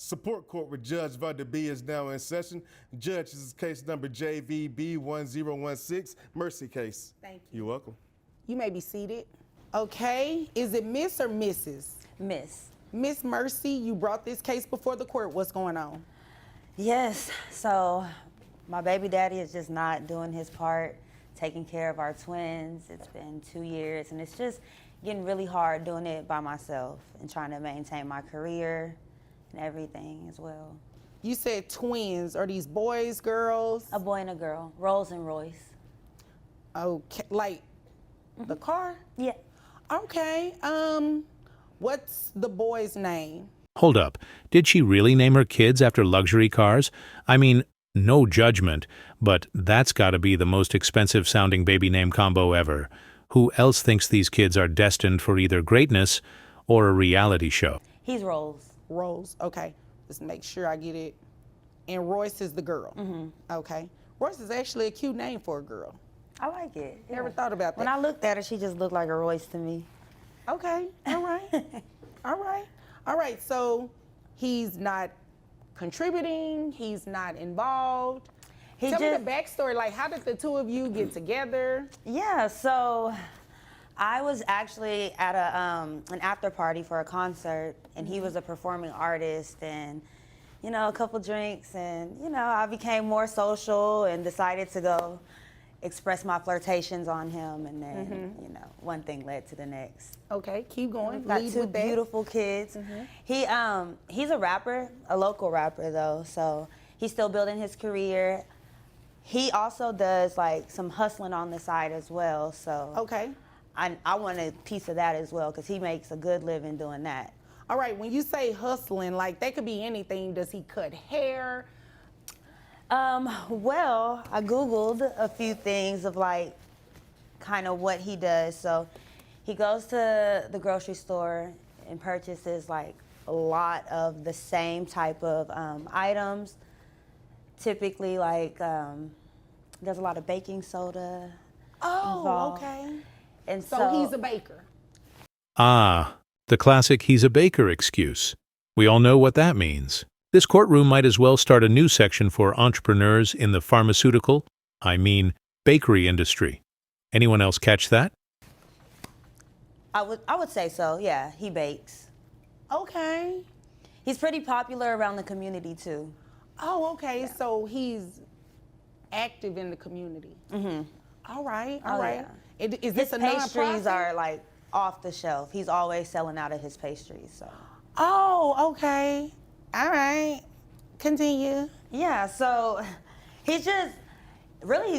Support court with Judge Vanda B is now in session. Judge, this is case number JVB1016, Mercy case. Thank you. You're welcome. You may be seated. Okay, is it Miss or Mrs.? Miss. Miss Mercy, you brought this case before the court. What's going on? Yes, so my baby daddy is just not doing his part, taking care of our twins. It's been 2 years, and it's just getting really hard doing it by myself and trying to maintain my career and everything as well. You said twins. Are these boys, girls? A boy and a girl, Rolls and Royce. Okay, like the car? Yeah. Okay, what's the boy's name? Hold up. Did she really name her kids after luxury cars? I mean, no judgment, but that's gotta be the most expensive sounding baby name combo ever. Who else thinks these kids are destined for either greatness or a reality show? He's Rolls. Rose. Okay, just make sure I get it. And Royce is the girl. Okay. Royce is actually a cute name for a girl. I like it. Never thought about that. When I looked at her, she just looked like a Royce to me. Okay, all right. All right. All right, so he's not contributing, he's not involved. Tell me the backstory, like how did the two of you get together? Yeah, so I was actually at an after party for a concert, and he was a performing artist, and a couple drinks, and I became more social and decided to go express my flirtations on him, and then one thing led to the next. Okay, keep going. Got Lead two with that. beautiful kids. He's a rapper, a local rapper though, so he's still building his career. He also does like some hustling on the side as well, so Okay. I want a piece of that as well because he makes a good living doing that. All right, when you say hustling, like that could be anything. Does he cut hair? Well, I Googled a few things of like kind of what he does. So he goes to the grocery store and purchases like a lot of the same type of items. Typically like there's a lot of baking soda involved. Okay. And So he's a baker. Ah, the classic he's a baker excuse. We all know what that means. This courtroom might as well start a new section for entrepreneurs in the pharmaceutical, bakery industry. Anyone else catch that? I would say so, yeah, he bakes. Okay. He's pretty popular around the community too. Oh, okay. Yeah. So he's active in the community. All right. All right. Yeah. Is this His a pastries nonprofit? are like off the shelf. He's always selling out of his pastries. So. Oh, okay. All right. Continue. Yeah. So he's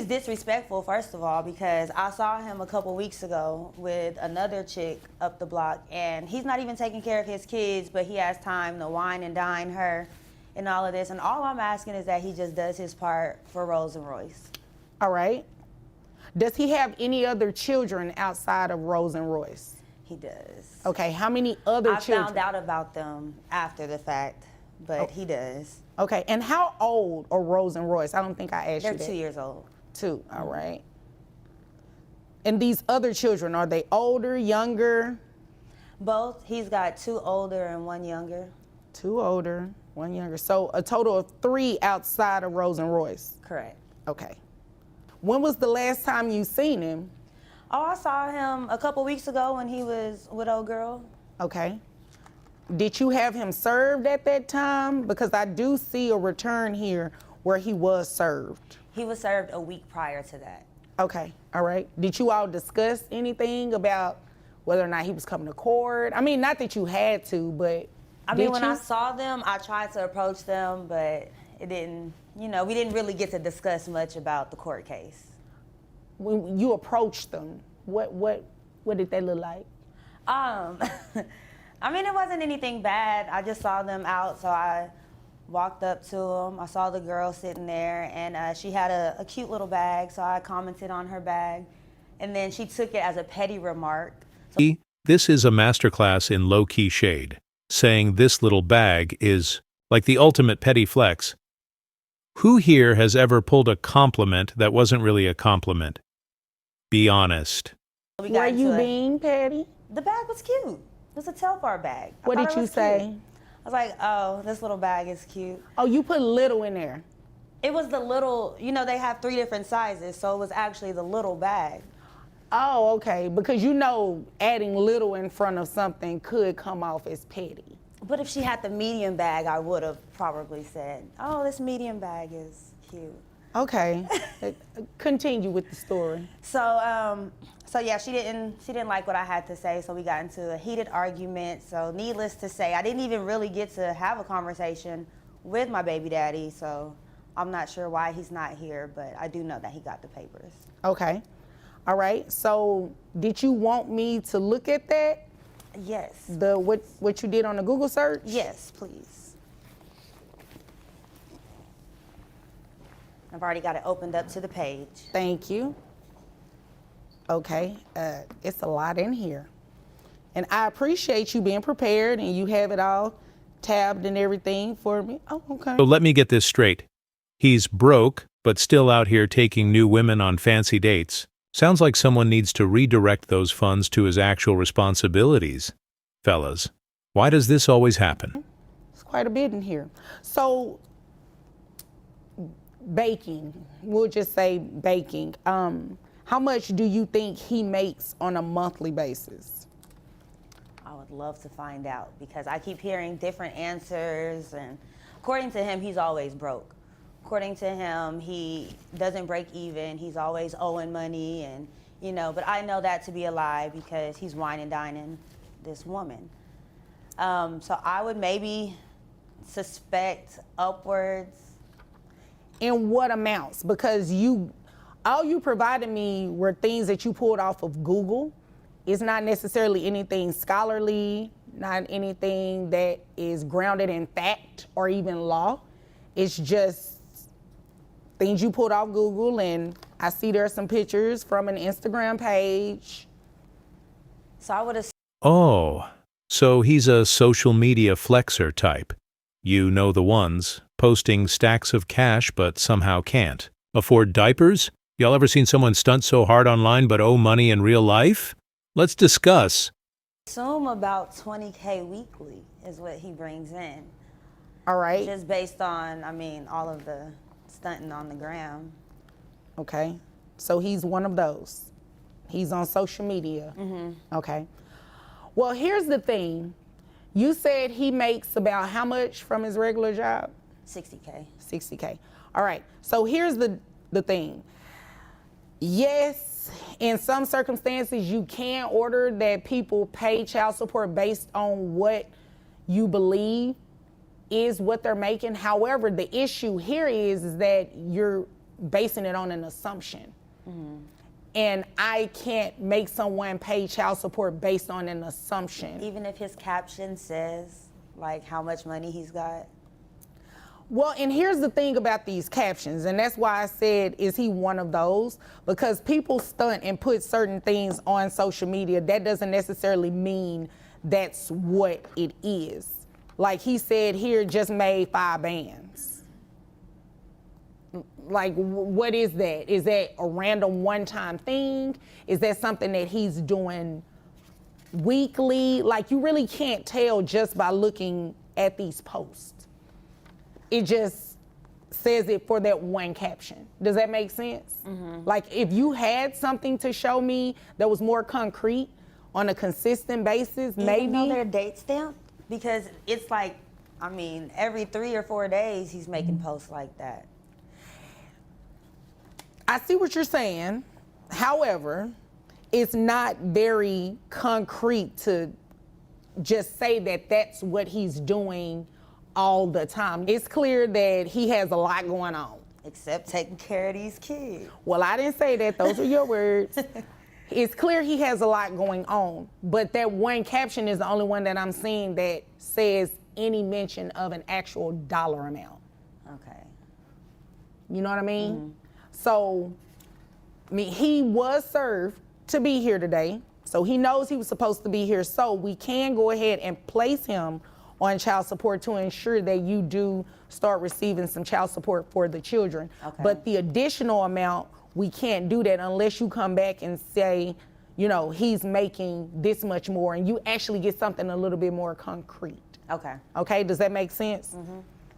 disrespectful first of all because I saw him a couple weeks ago with another chick up the block, and he's not even taking care of his kids, but he has time to wine and dine her, and all of this. And all I'm asking is that he just does his part for Rolls and Royce. All right. Does he have any other children outside of Rose and Royce? He does. Okay, how many other children? I found out about them after the fact, but he does. Okay, and how old are Rose and Royce? I don't think I asked They're you that. 2 years old. 2, all right. And these other children, are they older, younger? Both. He's got 2 older and 1 younger. 2 older, 1 younger. So a total of 3 outside of Rose and Royce. Correct. Okay. When was the last time you seen him? Oh, I saw him a couple weeks ago when he was with old girl. Okay. Did you have him served at that time? Because I do see a return here where he was served. He was served a week prior to that. Okay, all right. Did you all discuss anything about whether or not he was coming to court? I mean, not that you had to, but when I saw them, I tried to approach them, but it didn't, we didn't really get to discuss much about the court case. When you approached them, what did they look like? It wasn't anything bad. I just saw them out, so I walked up to them. I saw the girl sitting there, and she had a cute little bag, so I commented on her bag. And then she took it as a petty remark. This is a masterclass in low-key shade, saying this little bag is like the ultimate petty flex. Who here has ever pulled a compliment that wasn't really a compliment? Be honest. Were you being petty? The bag was cute. It was a Telfar bag. What did you say? I was like, oh, this little bag is cute. Oh, you put little in there. It was the little, you know, they have 3 different sizes, so it was actually the little bag. Oh, okay. Because you know adding little in front of something could come off as petty. But if she had the medium bag, I would have probably said, oh, this medium bag is cute. Okay. Continue with the story. So yeah, she didn't like what I had to say, so we got into a heated argument. So needless to say, I didn't even really get to have a conversation with my baby daddy, so I'm not sure why he's not here, but I do know that he got the papers. Okay. All right. So did you want me to look at that? Yes. What you did on the Google search? Yes, please. I've already got it opened up to the page. Thank you. Okay. It's a lot in here. And I appreciate you being prepared and you have it all tabbed and everything for me. Oh, okay. So let me get this straight. He's broke, but still out here taking new women on fancy dates. Sounds like someone needs to redirect those funds to his actual responsibilities. Fellas, why does this always happen? It's quite a bit in here. So, baking, we'll just say baking. How much do you think he makes on a monthly basis? I would love to find out because I keep hearing different answers, and according to him, he's always broke. According to him, he doesn't break even. He's always owing money, and you know. But I know that to be a lie because he's wine and dining this woman. So I would maybe suspect upwards. In what amounts? Because all you provided me were things that you pulled off of Google. It's not necessarily anything scholarly, not anything that is grounded in fact or even law. It's just things you pulled off Google, and I see there are some pictures from an Instagram page. So I would have. Oh, so he's a social media flexer type. You know the ones, posting stacks of cash but somehow can't. Afford diapers? Y'all ever seen someone stunt so hard online but owe money in real life? Let's discuss. Assume about $20K weekly is what he brings in. All right. Just based on, I mean, all of the stunting on the gram. Okay. So he's one of those. He's on social media. Mm-hmm. Okay. Well, here's the thing. You said he makes about how much from his regular job? 60K. 60K. All right. So here's the thing. Yes, in some circumstances, you can order that people pay child support based on what you believe is what they're making. However, the issue here is that you're basing it on an assumption. Mm-hmm. And I can't make someone pay child support based on an assumption. Even if his caption says, like, how much money he's got? Well, and here's the thing about these captions, and that's why I said, is he one of those? Because people stunt and put certain things on social media. That doesn't necessarily mean that's what it is. Like he said here, just made 5 bands. Like, what is that? Is that a random one-time thing? Is that something that he's doing weekly? Like, you really can't tell just by looking at these posts. It just says it for that one caption. Does that make sense? Mm-hmm. Like, if you had something to show me that was more concrete on a consistent basis, maybe. Even though they're date stamped? Because it's like, I mean, every 3 or 4 days he's making posts like that. I see what you're saying. However, it's not very concrete to just say that that's what he's doing all the time. It's clear that he has a lot going on. Except taking care of these kids. Well, I didn't say that. Those are your words. It's clear he has a lot going on. But that one caption is the only one that I'm seeing that says any mention of an actual dollar amount. Okay. You know what I mean? Mm-hmm. So, I mean, he was served to be here today. So he knows he was supposed to be here. So we can go ahead and place him on child support to ensure that you do start receiving some child support for the children. Okay. But the additional amount, we can't do that unless you come back and say, you know, he's making this much more and you actually get something a little bit more concrete. Okay, Okay, does that make sense?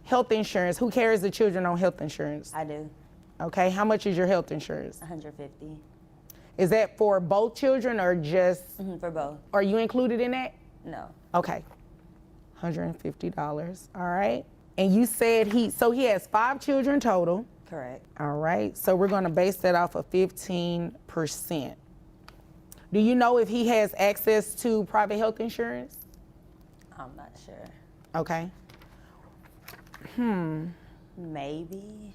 Health insurance, who carries the children on health insurance? I do. Okay, how much is your health insurance? 150 Is that for both children or just, for both. are you included in that? No. Okay, $150, all right. And you said he has 5 children total. Correct. All right, so we're gonna base that off of 15%. Do you know if he has access to private health insurance? I'm not sure. Okay. Maybe.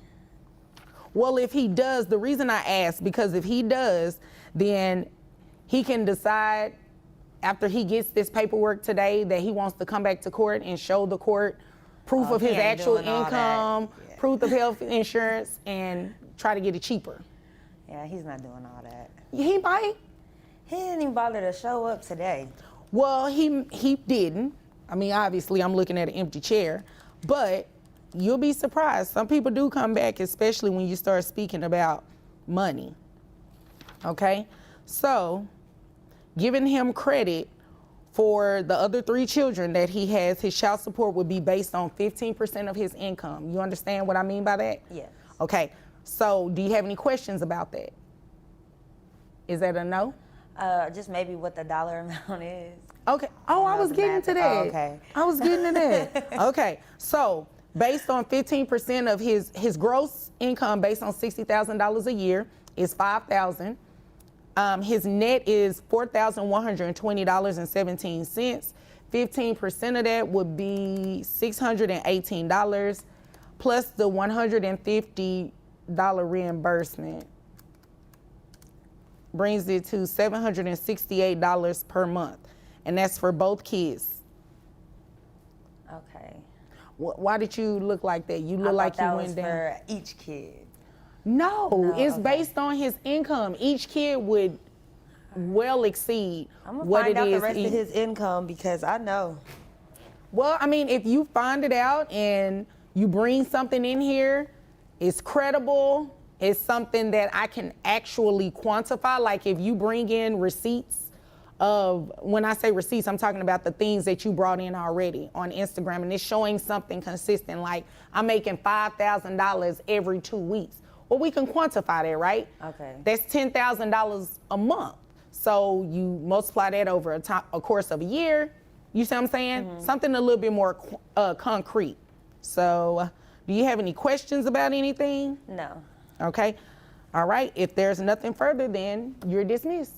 Well, if he does, the reason I ask, because if he does, then he can decide after he gets this paperwork today that he wants to come back to court and show the court proof Oh, of he his ain't actual doing all that. income, Yeah. proof of health insurance, and try to get it cheaper. Yeah, he's not doing all that. He might. He didn't even bother to show up today. Well, he didn't. I mean, obviously, I'm looking at an empty chair, but you'll be surprised. Some people do come back, especially when you start speaking about money. Okay? So, giving him credit for the other 3 children that he has, his child support would be based on 15% of his income. You understand what I mean by that? Yes. Okay. So, do you have any questions about that? Is that a no? Just maybe what the dollar amount is. Okay. Oh, I know was the getting math. to that. Oh, okay. I was getting to that. Okay. So, based on 15% of his gross income, based on $60,000 a year, is $5,000. His net is $4,120.17. 15% of that would be $618 plus the $150 reimbursement. Brings it to $768 per month. And that's for both kids. Okay. Why did you look like that? You I look like thought you that went was down. for each kid. No, it's okay. based on his income. Each kid would well exceed I'm gonna what find it out is. the rest of his income because I know. Well, I mean, if you find it out and you bring something in here, it's credible, it's something that I can actually quantify. Like if you bring in receipts of, when I say receipts, I'm talking about the things that you brought in already on Instagram, and it's showing something consistent, like I'm making $5,000 every 2 weeks. Well, we can quantify that, right? Okay. That's $10,000 a month. So you multiply that over a course of a year. You see what I'm saying? Something a little bit more concrete. So do you have any questions about anything? No. Okay. All right. If there's nothing further, then you're dismissed.